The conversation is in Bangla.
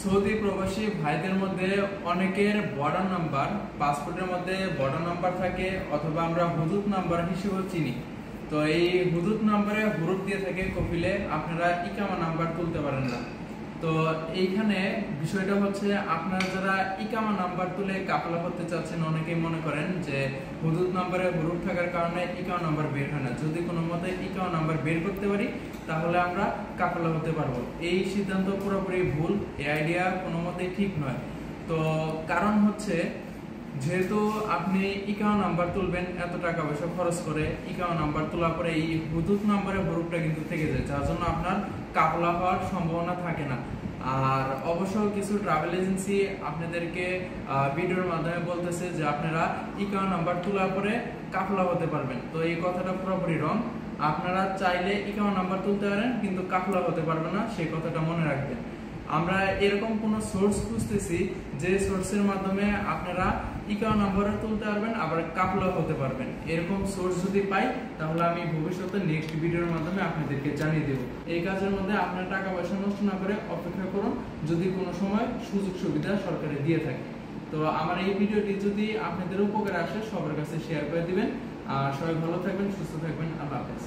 সৌদি প্রবাসী ভাইদের মধ্যে অনেকের বর্ডার নাম্বার পাসপোর্টের মধ্যে বর্ডার নাম্বার থাকে অথবা আমরা হুদুদ নাম্বার হিসেবে চিনি। তো এই হুদুদ নাম্বারে হুরুফ দিয়ে থাকে কফিলে আপনারা ইকামা নাম্বার তুলতে পারেন না। তো এইখানে বিষয়টা হচ্ছে আপনারা যারা ইকামা নাম্বার তুলে কাফলা করতে চাচ্ছেন, অনেকেই মনে করেন যে হুদুদ নাম্বারে হুরুফ থাকার কারণে ইকামা নাম্বার বের হয় না, যদি কোনো মতে ইকামা নাম্বার বের করতে পারি তাহলে আমরা কাফলা হতে পারবো। এই সিদ্ধান্ত পুরোপুরি ভুল, এই আইডিয়া কোনো মতেই ঠিক নয়। তো কারণ হচ্ছে যেহেতু আপনি ইকামা নাম্বার তুলবেন এত টাকা পয়সা খরচ করে, ইকামা নাম্বার তোলার পরে এই হুদুদ নাম্বারে হুরুফটা কিন্তু থেকে যায়, যার জন্য আপনার কাফলা হওয়ার সম্ভাবনা থাকে না। আর অবশ্য কিছু ট্রাভেল এজেন্সি আপনাদেরকে ভিডিওর মাধ্যমে বলতেছে যে আপনারা ইকামা নাম্বার তোলার পরে কাফলা হতে পারবেন। তো এই কথাটা পুরোপুরি রং। আপনারা চাইলে ইকামা নাম্বার তুলতে পারেন কিন্তু কাফলা হতে পারবে না, সেই কথাটা মনে রাখবেন। আমরা এরকম কোনো সোর্স খুঁজতেছি যে সোর্সের মাধ্যমে আপনারা ইকামা নাম্বারও তুলতে পারবেন আবার কাফলা হতে পারবেন। এরকম সোর্স যদি পাই তাহলে আমি ভবিষ্যতে নেক্সট ভিডিওর মাধ্যমে আপনাদেরকে জানিয়ে দেব। এই কাজের মধ্যে আপনার টাকা পয়সা নষ্ট না করে অপেক্ষা করুন, যদি কোনো সময় সুযোগ সুবিধা সরকারে দিয়ে থাকে। তো আমার এই ভিডিওটি যদি আপনাদের উপকারে আসে সবার কাছে শেয়ার করে দিবেন। আর সবাই ভালো থাকবেন, সুস্থ থাকবেন। আল্লাহ হাফেজ।